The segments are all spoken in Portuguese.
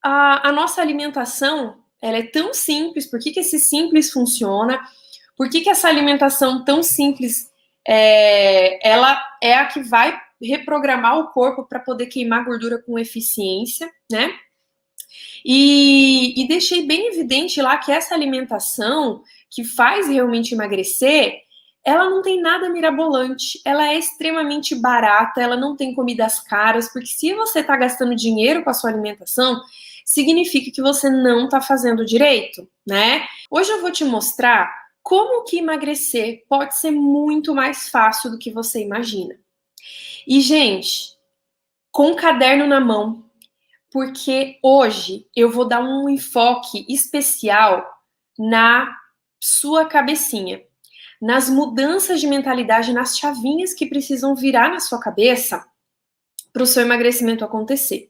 a nossa alimentação, ela é tão simples, por que que esse simples funciona? Por que que essa alimentação tão simples, ela é a que vai reprogramar o corpo para poder queimar gordura com eficiência, né? E deixei bem evidente lá que essa alimentação que faz realmente emagrecer, ela não tem nada mirabolante, ela é extremamente barata, ela não tem comidas caras, porque se você está gastando dinheiro com a sua alimentação, significa que você não está fazendo direito, né? Hoje eu vou te mostrar como que emagrecer pode ser muito mais fácil do que você imagina. E, gente, com o caderno na mão, porque hoje eu vou dar um enfoque especial na sua cabecinha, nas mudanças de mentalidade, nas chavinhas que precisam virar na sua cabeça para o seu emagrecimento acontecer.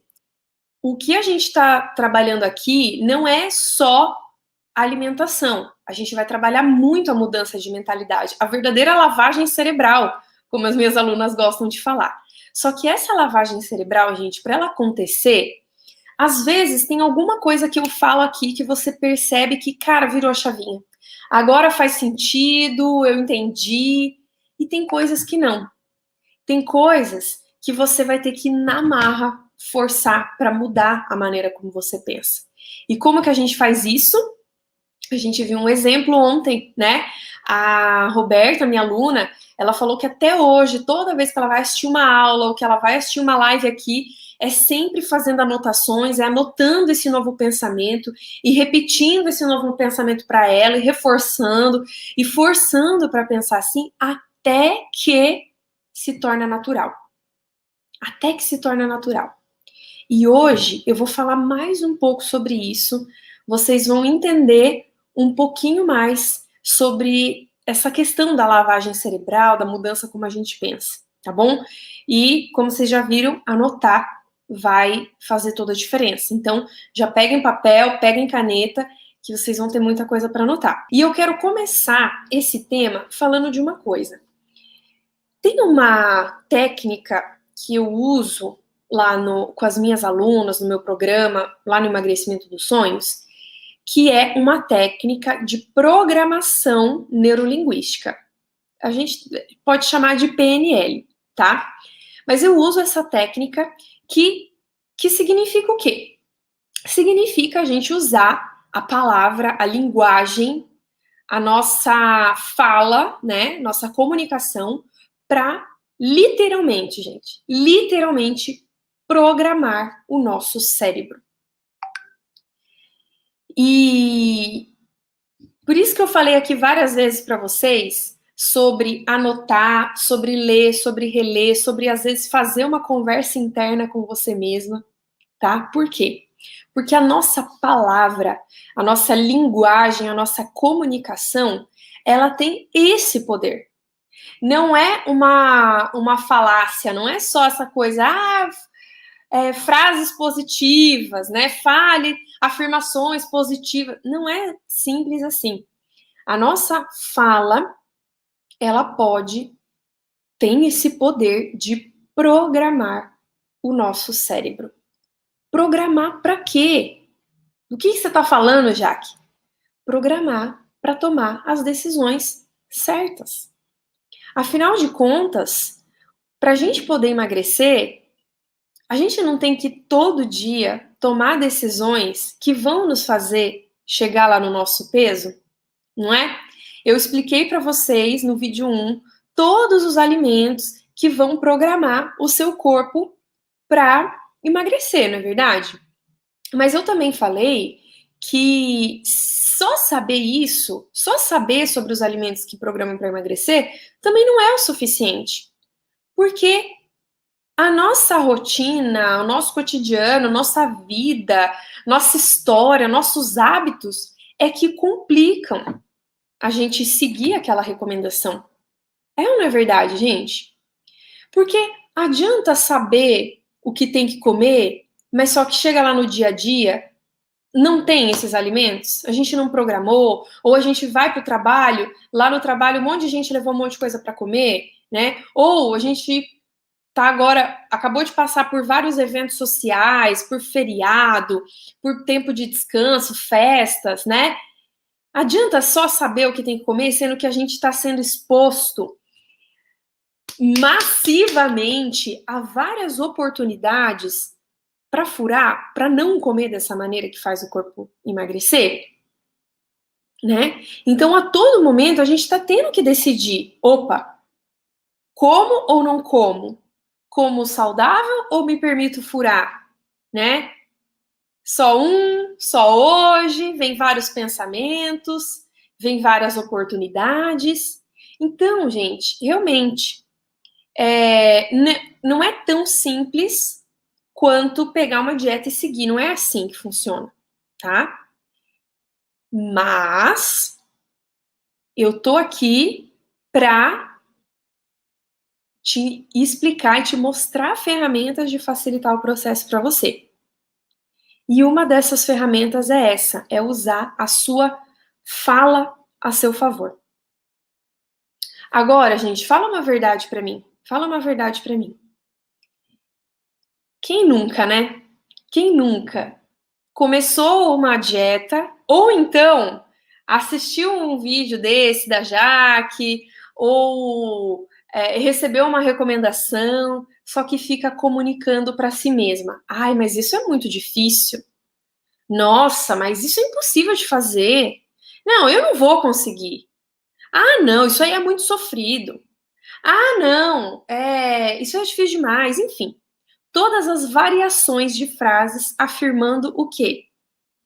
O que a gente está trabalhando aqui não é só alimentação. A gente vai trabalhar muito a mudança de mentalidade, a verdadeira lavagem cerebral, como as minhas alunas gostam de falar. Só que essa lavagem cerebral, gente, para ela acontecer, às vezes tem alguma coisa que eu falo aqui que você percebe que, cara, virou a chavinha. Agora faz sentido, eu entendi. E tem coisas que não. Tem coisas que você vai ter que, na marra, forçar para mudar a maneira como você pensa. E como que a gente faz isso? A gente viu um exemplo ontem, né? A Roberta, minha aluna, ela falou que até hoje, toda vez que ela vai assistir uma aula ou que ela vai assistir uma live aqui, é sempre fazendo anotações, é anotando esse novo pensamento e repetindo esse novo pensamento para ela e reforçando e forçando para pensar assim até que se torna natural. Até que se torna natural. E hoje eu vou falar mais um pouco sobre isso. Vocês vão entender um pouquinho mais sobre essa questão da lavagem cerebral, da mudança como a gente pensa, tá bom? E, como vocês já viram, anotar vai fazer toda a diferença. Então, já peguem papel, peguem caneta, que vocês vão ter muita coisa para anotar. E eu quero começar esse tema falando de uma coisa. Tem uma técnica que eu uso lá com as minhas alunas, no meu programa, lá no Emagrecimento dos Sonhos, que é uma técnica de programação neurolinguística. A gente pode chamar de PNL, tá? Mas eu uso essa técnica que significa o quê? Significa a gente usar a palavra, a linguagem, a nossa fala, né, nossa comunicação, para literalmente, gente, literalmente programar o nosso cérebro. E por isso que eu falei aqui várias vezes para vocês sobre anotar, sobre ler, sobre reler, sobre às vezes fazer uma conversa interna com você mesma, tá? Por quê? Porque a nossa palavra, a nossa linguagem, a nossa comunicação, ela tem esse poder. Não é uma falácia, não é só essa coisa, frases positivas, né? Fale afirmações positivas. Não é simples assim. A nossa fala, ela tem esse poder de programar o nosso cérebro. Programar para quê? Do que você está falando, Jaque? Programar para tomar as decisões certas. Afinal de contas, para a gente poder emagrecer, a gente não tem que todo dia tomar decisões que vão nos fazer chegar lá no nosso peso, não é? Eu expliquei para vocês no vídeo 1 todos os alimentos que vão programar o seu corpo para emagrecer, não é verdade? Mas eu também falei que só saber isso, só saber sobre os alimentos que programam para emagrecer, também não é o suficiente. Porque a nossa rotina, o nosso cotidiano, nossa vida, nossa história, nossos hábitos é que complicam a gente seguir aquela recomendação. É ou não é verdade, gente? Porque adianta saber o que tem que comer, mas só que chega lá no dia a dia, não tem esses alimentos, a gente não programou, ou a gente vai para o trabalho, lá no trabalho um monte de gente levou um monte de coisa para comer, né? Ou a gente tá agora, acabou de passar por vários eventos sociais, por feriado, por tempo de descanso, festas, né? Adianta só saber o que tem que comer, sendo que a gente está sendo exposto massivamente a várias oportunidades para furar, para não comer dessa maneira que faz o corpo emagrecer, né? Então, a todo momento, a gente está tendo que decidir, opa, como ou não como? Como saudável ou me permito furar, né? Só hoje, vem vários pensamentos, vem várias oportunidades. Então, gente, realmente, não é tão simples quanto pegar uma dieta e seguir. Não é assim que funciona, tá? Mas eu tô aqui para te explicar e te mostrar ferramentas de facilitar o processo para você. E uma dessas ferramentas é essa, é usar a sua fala a seu favor. Agora, gente, fala uma verdade para mim. Fala uma verdade para mim. Quem nunca, né? Quem nunca começou uma dieta ou então assistiu um vídeo desse da Jaque ou recebeu uma recomendação, só que fica comunicando para si mesma. Ai, mas isso é muito difícil. Nossa, mas isso é impossível de fazer. Não, eu não vou conseguir. Ah, não, isso aí é muito sofrido. Ah, não, isso é difícil demais. Enfim, todas as variações de frases afirmando o quê?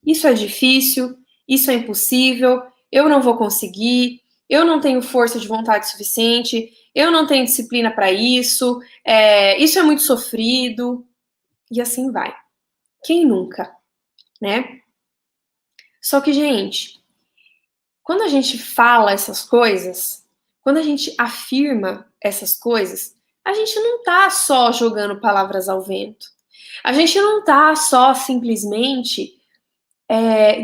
Isso é difícil, isso é impossível, eu não vou conseguir, eu não tenho força de vontade suficiente, eu não tenho disciplina para isso, isso é muito sofrido, e assim vai. Quem nunca, né? Só que, gente, quando a gente fala essas coisas, quando a gente afirma essas coisas, a gente não tá só jogando palavras ao vento. A gente não tá só simplesmente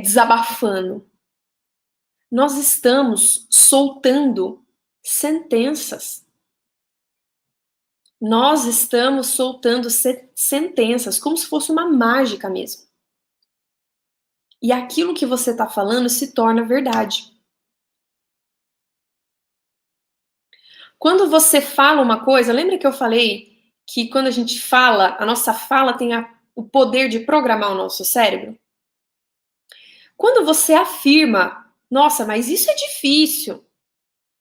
desabafando. Nós estamos soltando sentenças. Nós estamos soltando sentenças, como se fosse uma mágica mesmo. E aquilo que você está falando se torna verdade. Quando você fala uma coisa, lembra que eu falei que quando a gente fala, a nossa fala tem o poder de programar o nosso cérebro? Quando você afirma, nossa, mas isso é difícil,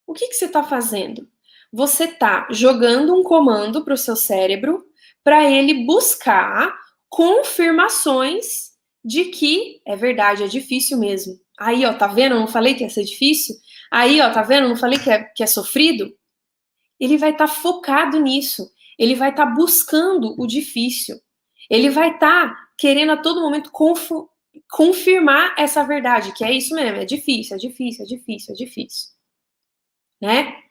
o que você está fazendo? Você está jogando um comando para o seu cérebro para ele buscar confirmações de que é verdade, é difícil mesmo. Aí, ó, tá vendo? Eu não falei que ia ser difícil? Aí, ó, tá vendo? Eu não falei que é sofrido? Ele vai estar focado nisso. Ele vai estar buscando o difícil. Ele vai estar querendo a todo momento confirmar essa verdade, que é isso mesmo, é difícil, é difícil, é difícil, é difícil. Né?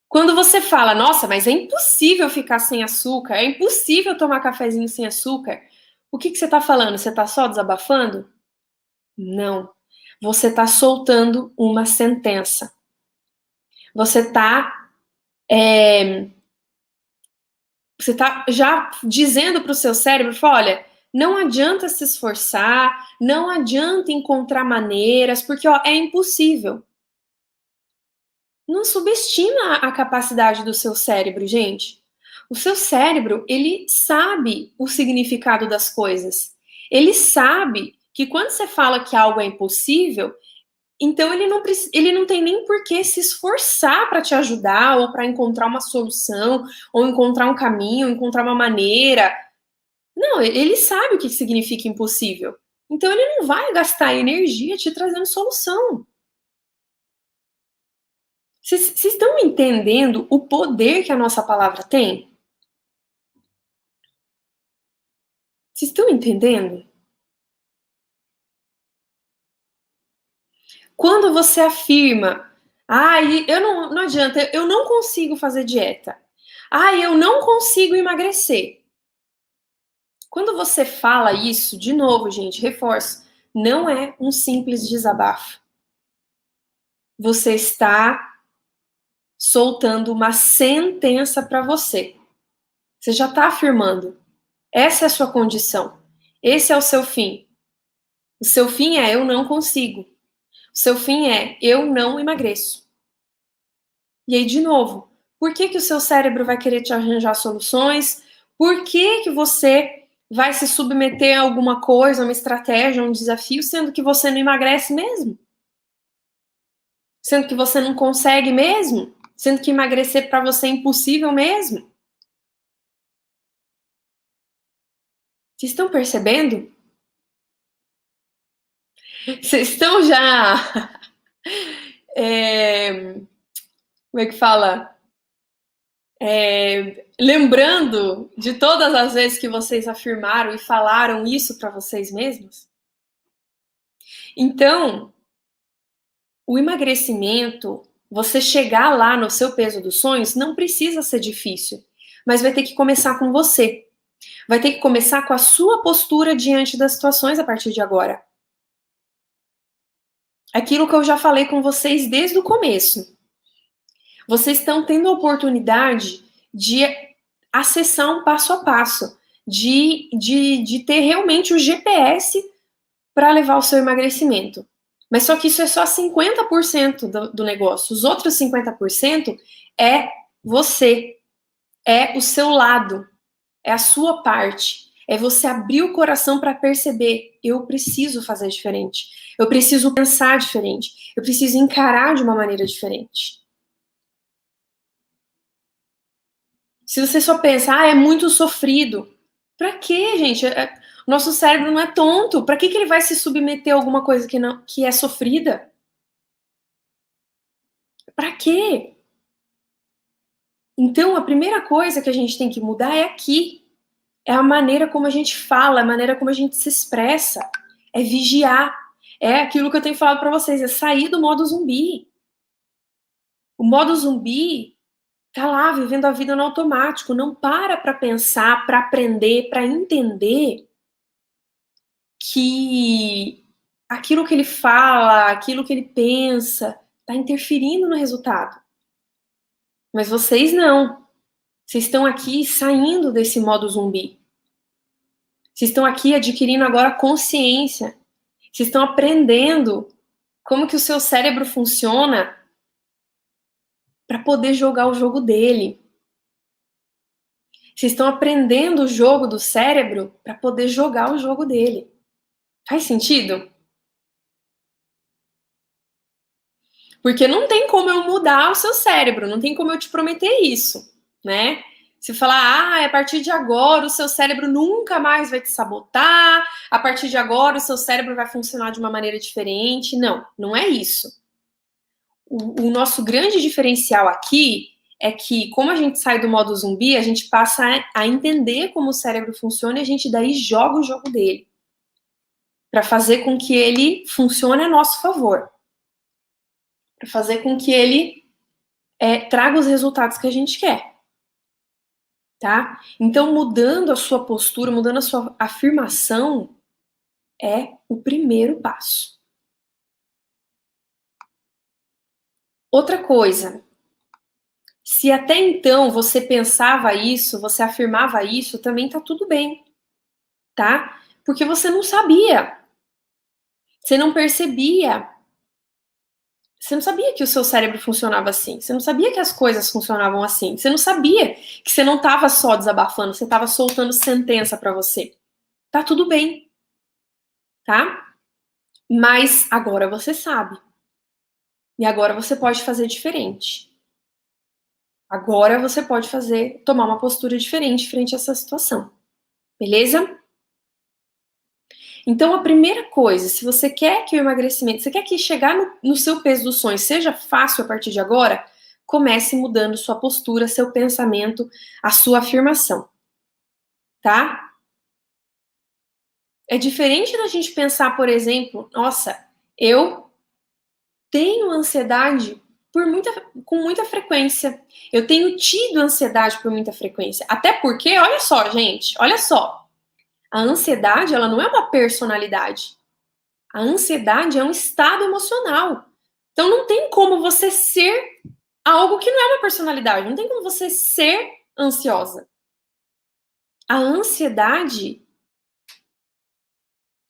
Quando você fala, nossa, mas é impossível ficar sem açúcar, é impossível tomar cafezinho sem açúcar, o que você está falando? Você está só desabafando? Não. Você está soltando uma sentença. Você está já dizendo para o seu cérebro, olha, não adianta se esforçar, não adianta encontrar maneiras, porque ó, é impossível. Não subestima a capacidade do seu cérebro, gente. O seu cérebro, ele sabe o significado das coisas. Ele sabe que quando você fala que algo é impossível, então ele não tem nem por que se esforçar para te ajudar, ou para encontrar uma solução, ou encontrar um caminho, encontrar uma maneira. Não, ele sabe o que significa impossível. Então ele não vai gastar energia te trazendo solução. Vocês estão entendendo o poder que a nossa palavra tem? Vocês estão entendendo? Quando você afirma, eu não adianta, eu não consigo fazer dieta. Eu não consigo emagrecer. Quando você fala isso, de novo, gente, reforço, não é um simples desabafo. Você está soltando uma sentença para você. Você já está afirmando. Essa é a sua condição. Esse é o seu fim. O seu fim é eu não consigo. O seu fim é eu não emagreço. E aí, de novo, por que o seu cérebro vai querer te arranjar soluções? Por que você vai se submeter a alguma coisa, uma estratégia, um desafio, sendo que você não emagrece mesmo? Sendo que você não consegue mesmo? Sendo que emagrecer para você é impossível mesmo? Vocês estão percebendo? Vocês estão já... como é que fala? Lembrando de todas as vezes que vocês afirmaram e falaram isso para vocês mesmos? Então, o emagrecimento, você chegar lá no seu peso dos sonhos, não precisa ser difícil, mas vai ter que começar com você. Vai ter que começar com a sua postura diante das situações a partir de agora. Aquilo que eu já falei com vocês desde o começo. Vocês estão tendo a oportunidade de acessar um passo a passo, de ter realmente o GPS para levar o seu emagrecimento. Mas só que isso é só 50% do negócio. Os outros 50% é você, é o seu lado, é a sua parte. É você abrir o coração para perceber, eu preciso fazer diferente. Eu preciso pensar diferente. Eu preciso encarar de uma maneira diferente. Se você só pensa, é muito sofrido. Pra quê, gente? Nosso cérebro não é tonto. Pra que ele vai se submeter a alguma coisa que é sofrida? Pra quê? Então, a primeira coisa que a gente tem que mudar é aqui. É a maneira como a gente fala, a maneira como a gente se expressa. É vigiar. É aquilo que eu tenho falado pra vocês, é sair do modo zumbi. O modo zumbi tá lá, vivendo a vida no automático. Não para pensar, pra aprender, pra entender que aquilo que ele fala, aquilo que ele pensa, tá interferindo no resultado. Mas vocês não. Vocês estão aqui saindo desse modo zumbi. Vocês estão aqui adquirindo agora consciência. Vocês estão aprendendo como que o seu cérebro funciona para poder jogar o jogo dele. Vocês estão aprendendo o jogo do cérebro para poder jogar o jogo dele. Faz sentido? Porque não tem como eu mudar o seu cérebro, não tem como eu te prometer isso, né? Se falar, a partir de agora o seu cérebro nunca mais vai te sabotar, a partir de agora o seu cérebro vai funcionar de uma maneira diferente. Não, não é isso. O nosso grande diferencial aqui é que, como a gente sai do modo zumbi, a gente passa a entender como o cérebro funciona e a gente daí joga o jogo dele para fazer com que ele funcione a nosso favor. Para fazer com que ele traga os resultados que a gente quer. Tá? Então, mudando a sua postura, mudando a sua afirmação, é o primeiro passo. Outra coisa, se até então você pensava isso, você afirmava isso, também tá tudo bem, tá? Porque você não sabia, você não percebia, você não sabia que o seu cérebro funcionava assim, você não sabia que as coisas funcionavam assim, você não sabia que você não estava só desabafando, você estava soltando sentença para você. Tá tudo bem, tá? Mas agora você sabe. E agora você pode fazer diferente. Agora você pode tomar uma postura diferente frente a essa situação. Beleza? Então, a primeira coisa, se você quer que o emagrecimento, você quer que chegar no seu peso dos sonhos seja fácil a partir de agora, comece mudando sua postura, seu pensamento, a sua afirmação. Tá? É diferente da gente pensar, por exemplo, nossa, eu tenho ansiedade com muita frequência. Eu tenho tido ansiedade por muita frequência. Até porque, olha só, gente, olha só. A ansiedade, ela não é uma personalidade. A ansiedade é um estado emocional. Então não tem como você ser algo que não é uma personalidade. Não tem como você ser ansiosa. A ansiedade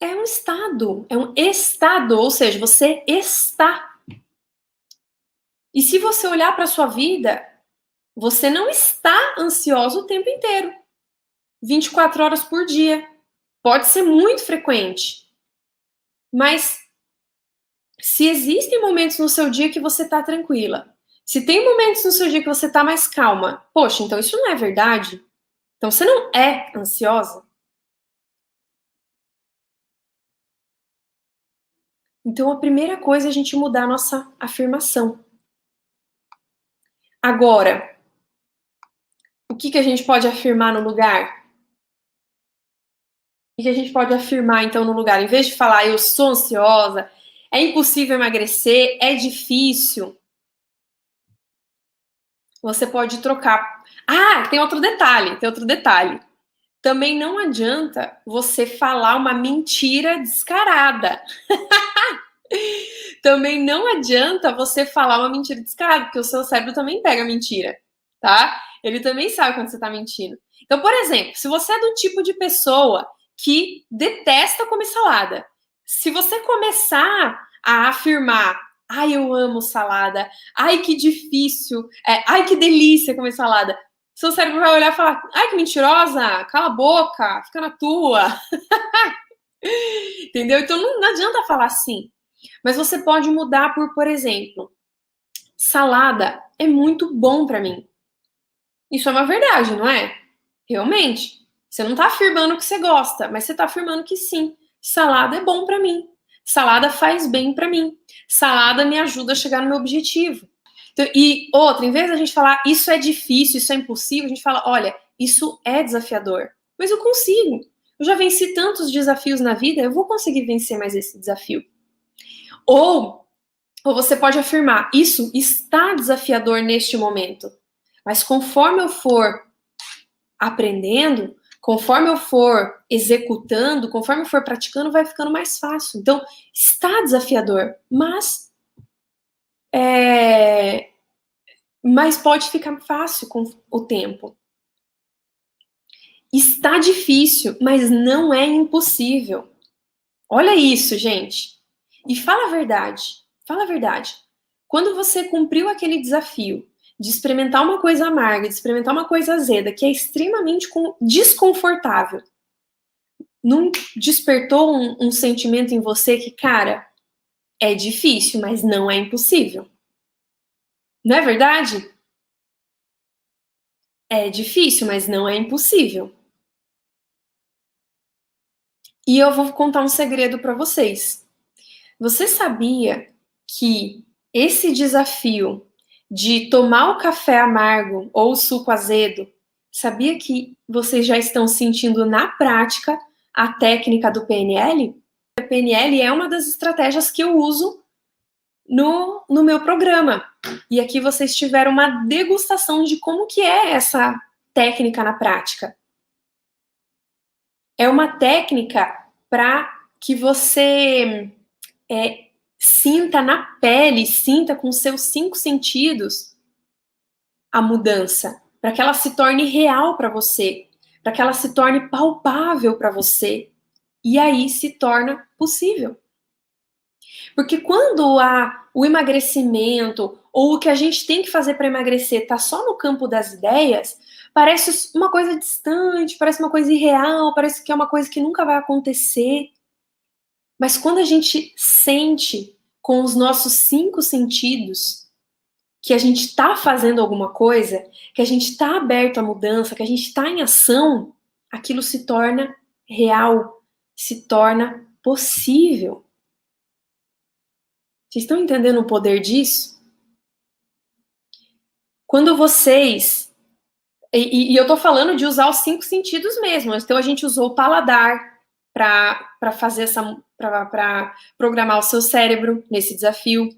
é um estado, ou seja, você está. E se você olhar para a sua vida, você não está ansioso o tempo inteiro. 24 horas por dia. Pode ser muito frequente. Mas se existem momentos no seu dia que você está tranquila, se tem momentos no seu dia que você está mais calma, poxa, então isso não é verdade? Então você não é ansiosa? Então a primeira coisa é a gente mudar a nossa afirmação. Agora, o que a gente pode afirmar no lugar? O que a gente pode afirmar, então, no lugar? Em vez de falar, eu sou ansiosa, é impossível emagrecer, é difícil, você pode trocar. Ah, tem outro detalhe. Também não adianta você falar uma mentira descarada. Também não adianta você falar uma mentira descarada, porque o seu cérebro também pega mentira, tá? Ele também sabe quando você tá mentindo. Então, por exemplo, se você é do tipo de pessoa que detesta comer salada, se você começar a afirmar, ai, eu amo salada, ai, que difícil, ai, que delícia comer salada, seu cérebro vai olhar e falar, ai, que mentirosa, cala a boca, fica na tua. Entendeu? Então não adianta falar assim. Mas você pode mudar por exemplo, salada é muito bom para mim. Isso é uma verdade, não é? Realmente. Você não tá afirmando que você gosta, mas você tá afirmando que sim. Salada é bom para mim. Salada faz bem para mim. Salada me ajuda a chegar no meu objetivo. Então, e outra, em vez da gente falar isso é difícil, isso é impossível, a gente fala, olha, isso é desafiador, mas eu consigo. Eu já venci tantos desafios na vida, eu vou conseguir vencer mais esse desafio. Ou você pode afirmar, isso está desafiador neste momento, mas conforme eu for aprendendo, conforme eu for executando, conforme eu for praticando, vai ficando mais fácil. Então, está desafiador, mas pode ficar fácil com o tempo. Está difícil, mas não é impossível. Olha isso, gente. E fala a verdade. Fala a verdade. Quando você cumpriu aquele desafio de experimentar uma coisa amarga, de experimentar uma coisa azeda, que é extremamente desconfortável, não despertou um sentimento em você que, cara, é difícil, mas não é impossível? Não é verdade? É difícil, mas não é impossível. E eu vou contar um segredo para vocês. Você sabia que esse desafio de tomar o café amargo ou o suco azedo, sabia que vocês já estão sentindo na prática a técnica do PNL? A PNL é uma das estratégias que eu uso no meu programa. E aqui vocês tiveram uma degustação de como que é essa técnica na prática. É uma técnica para que você sinta na pele, sinta com seus 5 sentidos a mudança, para que ela se torne real para você, para que ela se torne palpável para você. E aí se torna possível. Porque quando o emagrecimento ou o que a gente tem que fazer para emagrecer está só no campo das ideias, parece uma coisa distante, parece uma coisa irreal, parece que é uma coisa que nunca vai acontecer. Mas quando a gente sente com os nossos 5 sentidos que a gente está fazendo alguma coisa, que a gente está aberto à mudança, que a gente está em ação, aquilo se torna real, se torna possível. Vocês estão entendendo o poder disso? Quando vocês... E eu tô falando de usar os 5 sentidos mesmo. Então a gente usou o paladar para fazer para programar o seu cérebro nesse desafio.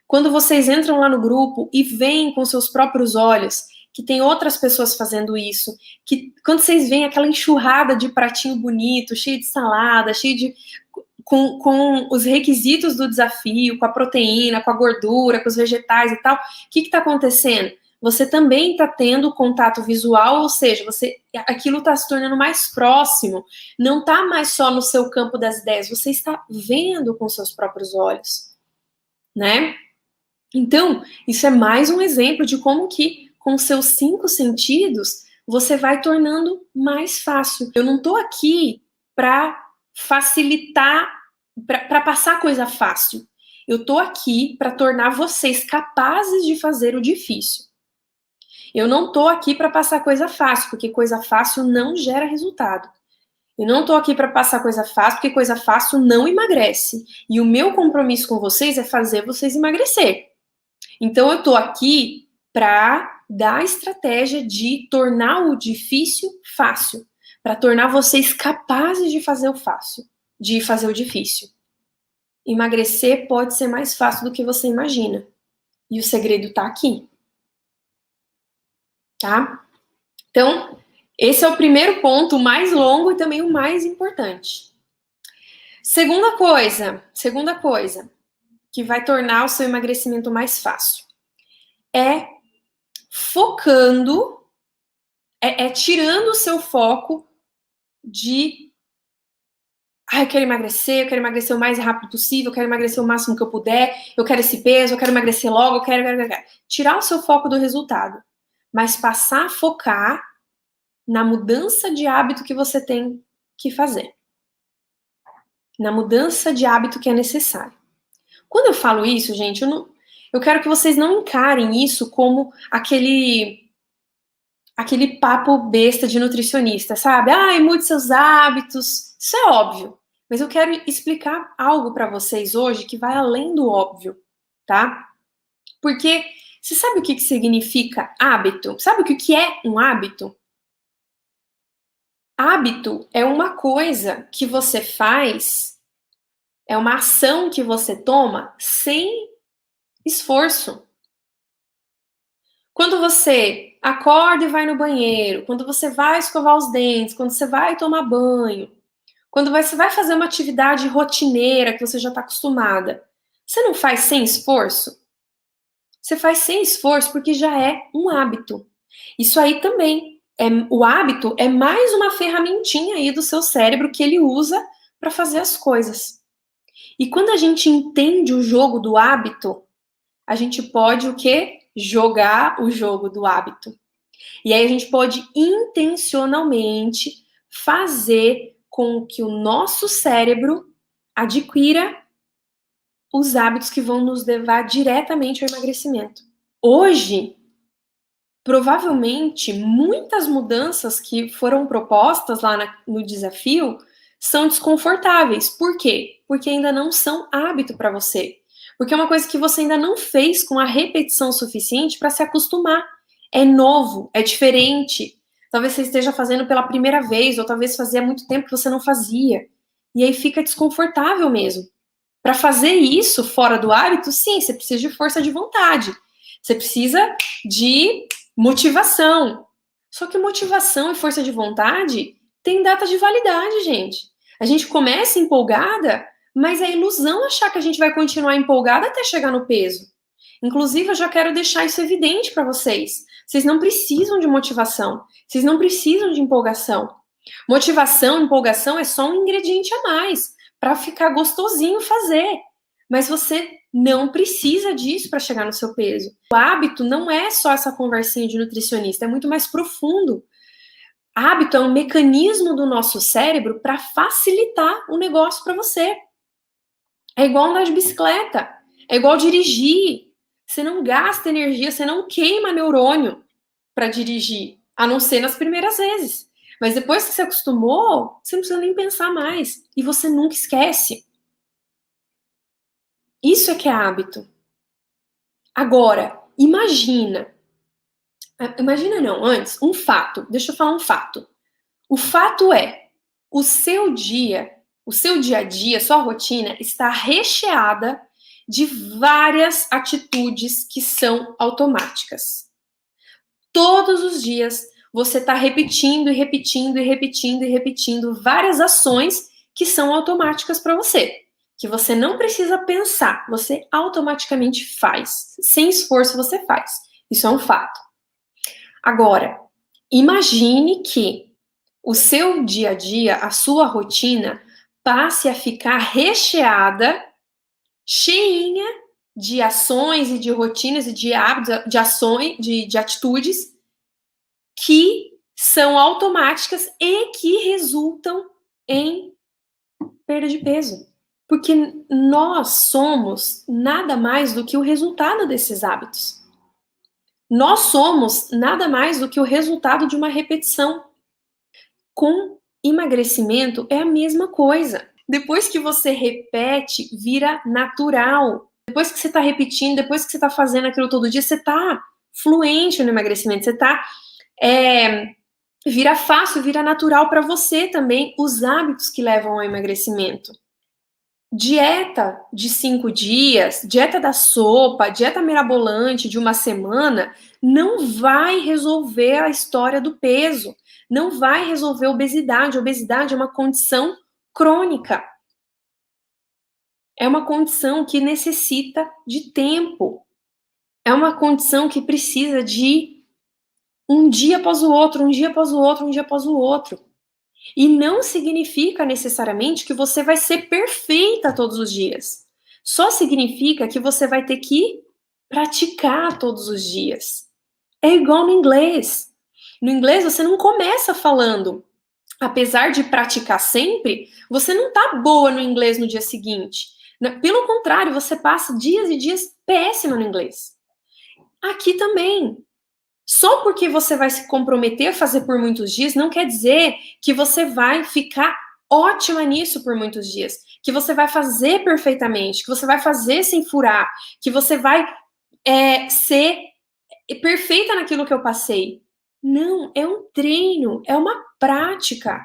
Quando vocês entram lá no grupo e veem com seus próprios olhos que tem outras pessoas fazendo isso, que quando vocês veem aquela enxurrada de pratinho bonito, cheio de salada, cheio de com os requisitos do desafio, com a proteína, com a gordura, com os vegetais e tal, o que está acontecendo? Você também está tendo contato visual, ou seja, aquilo está se tornando mais próximo, não está mais só no seu campo das ideias, você está vendo com seus próprios olhos, né? Então, isso é mais um exemplo de como que, com seus 5 sentidos, você vai tornando mais fácil. Eu não estou aqui para facilitar, para passar coisa fácil. Eu estou aqui para tornar vocês capazes de fazer o difícil. Eu não estou aqui para passar coisa fácil, porque coisa fácil não gera resultado. Eu não estou aqui para passar coisa fácil, porque coisa fácil não emagrece. E o meu compromisso com vocês é fazer vocês emagrecer. Então, eu estou aqui para dar a estratégia de tornar o difícil fácil, para tornar vocês capazes de fazer o fácil, de fazer o difícil. Emagrecer pode ser mais fácil do que você imagina. E o segredo está aqui. Tá? Então, esse é o primeiro ponto, o mais longo e também o mais importante. Segunda coisa que vai tornar o seu emagrecimento mais fácil é focando, tirando o seu foco de eu quero emagrecer o mais rápido possível, eu quero emagrecer o máximo que eu puder, eu quero esse peso, eu quero emagrecer logo, eu quero. Tirar o seu foco do resultado, mas passar a focar na mudança de hábito que você tem que fazer. Na mudança de hábito que é necessário. Quando eu falo isso, gente, eu quero que vocês não encarem isso como aquele papo besta de nutricionista, sabe? Mude seus hábitos. Isso é óbvio. Mas eu quero explicar algo para vocês hoje que vai além do óbvio, tá? Porque você sabe o que significa hábito? Sabe o que é um hábito? Hábito é uma coisa que você faz, é uma ação que você toma sem esforço. Quando você acorda e vai no banheiro, quando você vai escovar os dentes, quando você vai tomar banho, quando você vai fazer uma atividade rotineira que você já está acostumada, você não faz sem esforço? Você faz sem esforço porque já é um hábito. Isso aí também. O hábito é mais uma ferramentinha aí do seu cérebro que ele usa para fazer as coisas. E quando a gente entende o jogo do hábito, a gente pode o quê? Jogar o jogo do hábito. E aí a gente pode intencionalmente fazer com que o nosso cérebro adquira os hábitos que vão nos levar diretamente ao emagrecimento. Hoje, provavelmente, muitas mudanças que foram propostas lá no desafio são desconfortáveis. Por quê? Porque ainda não são hábito para você. Porque é uma coisa que você ainda não fez com a repetição suficiente para se acostumar. É novo, é diferente. Talvez você esteja fazendo pela primeira vez, ou talvez fazia muito tempo que você não fazia. E aí fica desconfortável mesmo. Para fazer isso fora do hábito, sim, você precisa de força de vontade. Você precisa de motivação. Só que motivação e força de vontade tem data de validade, gente. A gente começa empolgada, mas é ilusão achar que a gente vai continuar empolgada até chegar no peso. Inclusive, eu já quero deixar isso evidente para vocês. Vocês não precisam de motivação. Vocês não precisam de empolgação. Motivação, empolgação é só um ingrediente a mais para ficar gostosinho fazer. Mas você não precisa disso para chegar no seu peso. O hábito não é só essa conversinha de nutricionista, é muito mais profundo. Hábito é um mecanismo do nosso cérebro para facilitar o negócio para você. É igual andar de bicicleta, é igual dirigir. Você não gasta energia, você não queima neurônio para dirigir, a não ser nas primeiras vezes. Mas depois que você acostumou, você não precisa nem pensar mais. E você nunca esquece. Isso é que é hábito. Agora, imagina não, antes, um fato. Deixa eu falar um fato. O fato é, o seu dia a dia, sua rotina está recheada de várias atitudes que são automáticas. Todos os dias você está repetindo várias ações que são automáticas para você, que você não precisa pensar, você automaticamente faz, sem esforço você faz. Isso é um fato. Agora, imagine que o seu dia a dia, a sua rotina, passe a ficar recheada, cheinha de ações e de rotinas e de hábitos, de ações, de atitudes que são automáticas e que resultam em perda de peso. Porque nós somos nada mais do que o resultado desses hábitos. Nós somos nada mais do que o resultado de uma repetição. Com emagrecimento é a mesma coisa. Depois que você repete, vira natural. Depois que você está repetindo, depois que você está fazendo aquilo todo dia, você está fluente no emagrecimento. Você está vira fácil, vira natural para você também os hábitos que levam ao emagrecimento. Dieta de 5 dias, dieta da sopa, dieta mirabolante de uma semana, não vai resolver a história do peso, não vai resolver a obesidade. A obesidade é uma condição crônica. É uma condição que necessita de tempo. É uma condição que precisa de um dia após o outro, um dia após o outro, um dia após o outro. E não significa necessariamente que você vai ser perfeita todos os dias. Só significa que você vai ter que praticar todos os dias. É igual no inglês. No inglês você não começa falando. Apesar de praticar sempre, você não tá boa no inglês no dia seguinte. Pelo contrário, você passa dias e dias péssima no inglês. Aqui também. Só porque você vai se comprometer a fazer por muitos dias, não quer dizer que você vai ficar ótima nisso por muitos dias, que você vai fazer perfeitamente, que você vai fazer sem furar, que você vai ser perfeita naquilo que eu passei. Não, é um treino, é uma prática.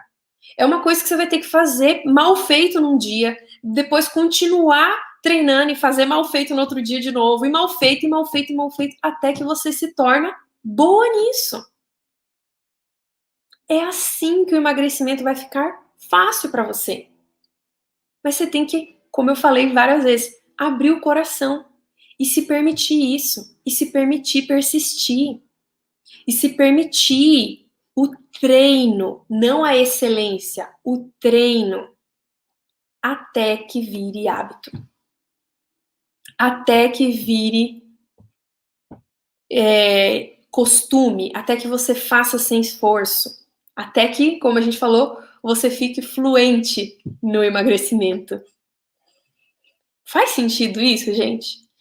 É uma coisa que você vai ter que fazer mal feito num dia, depois continuar treinando e fazer mal feito no outro dia de novo, e mal feito, e mal feito, e mal feito, até que você se torna boa nisso. É assim que o emagrecimento vai ficar fácil para você. Mas você tem que, como eu falei várias vezes, abrir o coração e se permitir isso, e se permitir persistir, e se permitir o treino, não a excelência, o treino, até que vire hábito. Até que vire costume, até que você faça sem esforço, até que, como a gente falou, você fique fluente no emagrecimento. Faz sentido isso, gente?